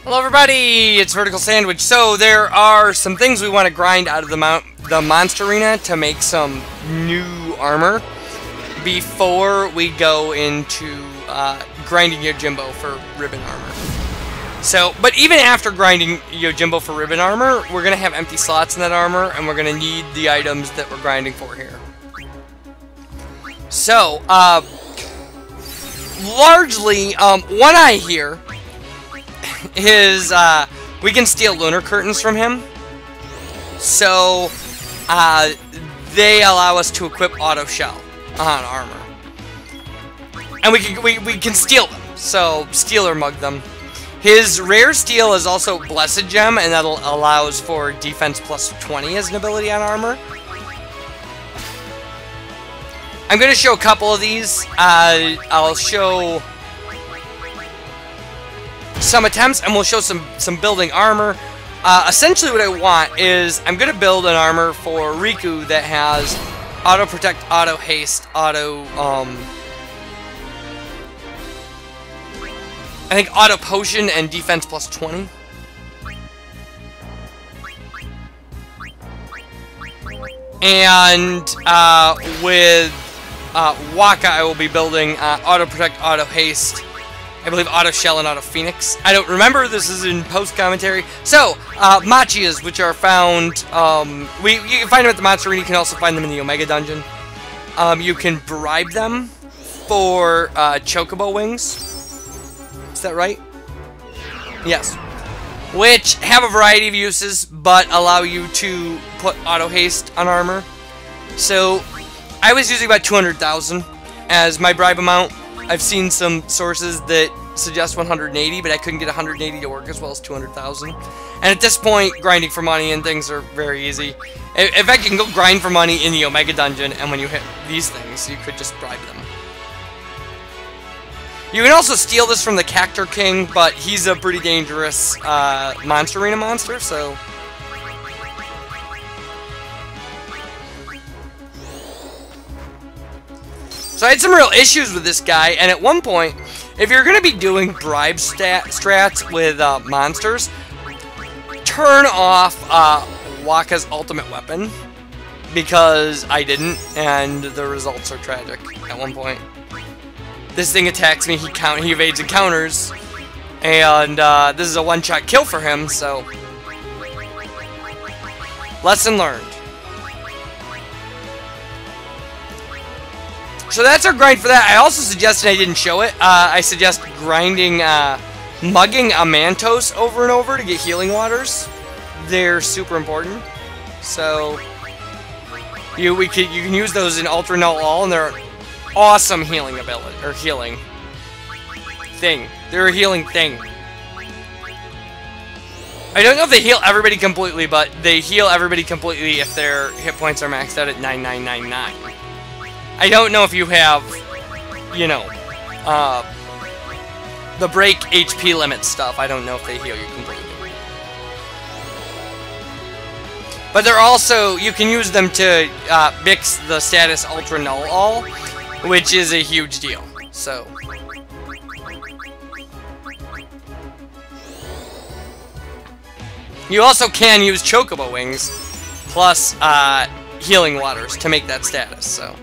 Hello everybody, it's VerticalSandwich. So there are some things we want to grind out of the monster arena to make some new armor before we go into grinding Yojimbo for ribbon armor. So, but even after grinding Yojimbo for ribbon armor, we're going to have empty slots in that armor, and we're going to need the items that we're grinding for here. So, largely, One Eye here is, we can steal lunar curtains from him. So, they allow us to equip auto shell on armor. And we can steal them, so steal or mug them. His rare steal is also Blessed Gem, and that allows for defense plus 20 as an ability on armor. I'm going to show a couple of these. I'll show some attempts, and we'll show some building armor. Essentially what I want is, I'm going to build an armor for Riku that has auto protect, auto haste, auto, I think auto potion and defense plus 20. And with Waka, I will be building auto protect, auto haste, I believe auto shell and auto phoenix. I don't remember. This is in post commentary. So machias, which are found, you can find them at the monster arena. You can also find them in the Omega dungeon. You can bribe them for chocobo wings. Is that right? Yes. Which have a variety of uses, but allow you to put auto haste on armor. So I was using about 200,000 as my bribe amount. I've seen some sources that suggest 180, but I couldn't get 180 to work as well as 200,000. And at this point, grinding for money and things are very easy. In fact, you can go grind for money in the Omega dungeon, and when you hit these things, you could just bribe them. You can also steal this from the Cactor King, but he's a pretty dangerous monster arena monster, so... So I had some real issues with this guy, and at one point, if you're going to be doing bribe strats with monsters, turn off Waka's ultimate weapon, because I didn't, and the results are tragic at one point. This thing attacks me, he evades encounters, and this is a one-shot kill for him, so... Lesson learned. So that's our grind for that. I also suggested, I didn't show it, I suggest grinding, mugging a Mantos over and over to get healing waters. They're super important. So, you can use those in Ultra Null All, and they're awesome healing ability, or healing thing. They're a healing thing. I don't know if they heal everybody completely, but they heal everybody completely if their hit points are maxed out at 9999. I don't know if you have, you know, the break HP limit stuff. I don't know if they heal you completely. But they're also, you can use them to mix the status Ultra Null All, which is a huge deal. So, you also can use Chocobo Wings plus Healing Waters to make that status, so.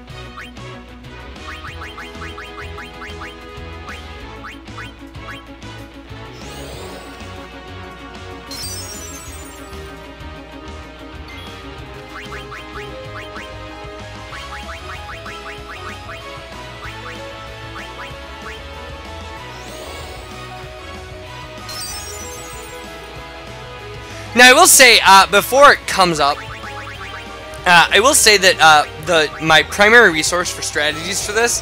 Now, I will say, before it comes up, I will say that my primary resource for strategies for this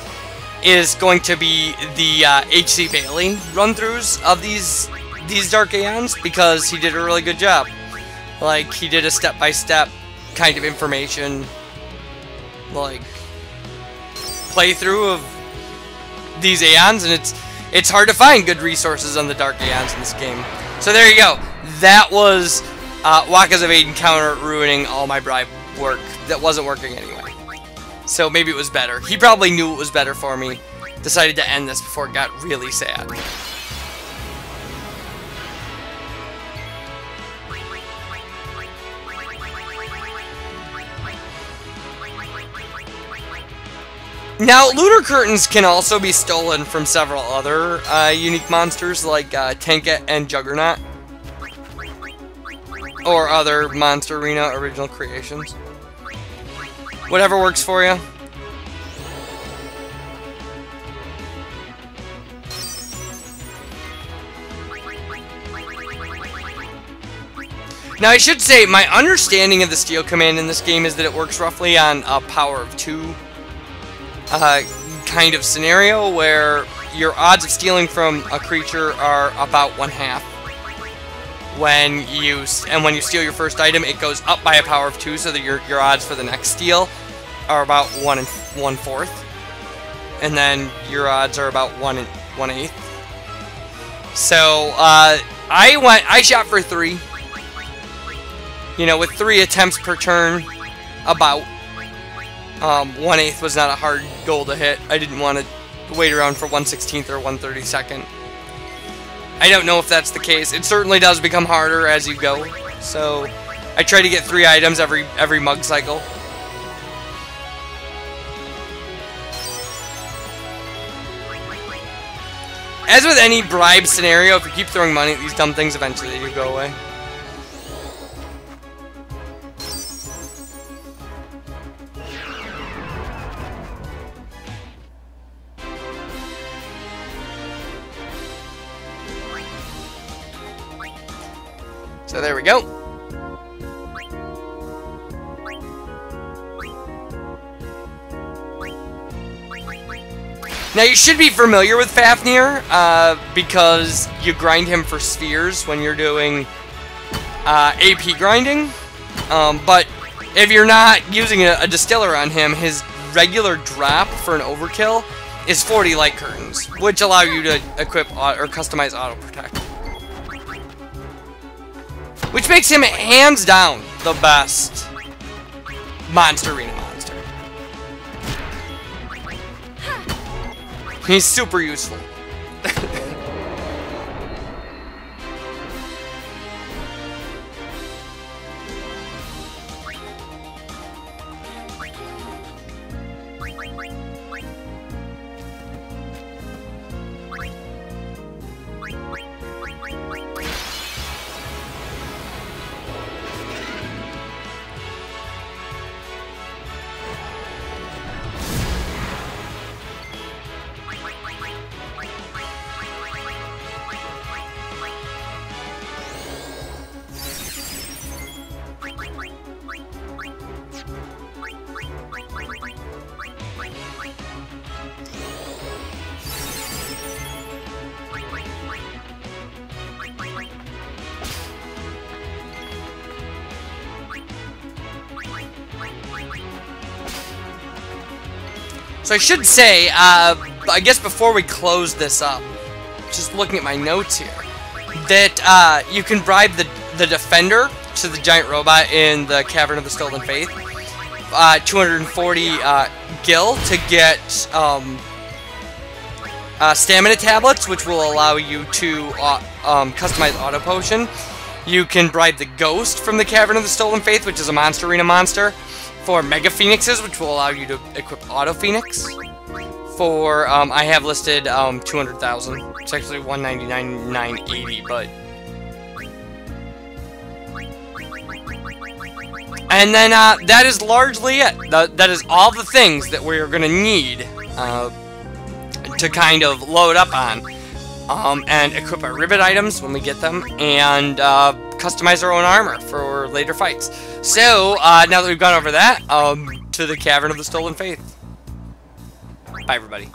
is going to be the H.C. Bailey run-throughs of these Dark Aeons, because he did a really good job. Like, he did a step-by-step kind of information, like, playthrough of these Aeons, and it's hard to find good resources on the Dark Aeons in this game. So there you go. That was Waka's evade encounter ruining all my bribe work that wasn't working anyway. So maybe it was better. He probably knew it was better for me. Decided to end this before it got really sad. Now, looter curtains can also be stolen from several other unique monsters like Tanket and Juggernaut, or other Monster Arena original creations. Whatever works for you. Now, I should say, my understanding of the steal command in this game is that it works roughly on a power of 2 kind of scenario, where your odds of stealing from a creature are about 1/2. When you steal your first item, it goes up by a power of 2, so that your odds for the next steal are about 1/4, and then your odds are about 1/8. So I shot for 3. You know, with 3 attempts per turn, about 1/8 was not a hard goal to hit. I didn't want to wait around for 1/16 or 1/32. I don't know if that's the case. It certainly does become harder as you go. So I try to get 3 items every mug cycle. As with any bribe scenario, if you keep throwing money at these dumb things, eventually they do go away. So there we go. Now you should be familiar with Fafnir, because you grind him for spheres when you're doing AP grinding. But if you're not using a distiller on him, his regular drop for an overkill is 40 light curtains, which allow you to equip or customize auto protect. Which makes him hands down the best Monster Arena monster. He's super useful. So I should say, I guess before we close this up, just looking at my notes here, that you can bribe the defender to the giant robot in the Cavern of the Stolen Faith, 240 gil to get stamina tablets, which will allow you to customize auto potion. You can bribe the ghost from the Cavern of the Stolen Faith, which is a Monster Arena monster, for Mega Phoenixes, which will allow you to equip Auto Phoenix. For, I have listed 200,000. It's actually 199,980, but... And then, that is largely it. That is all the things that we're going to need to kind of load up on. And equip our ribbit items when we get them, and customize our own armor for later fights. So, now that we've gone over that, to the Cavern of the Stolen Faith. Bye, everybody.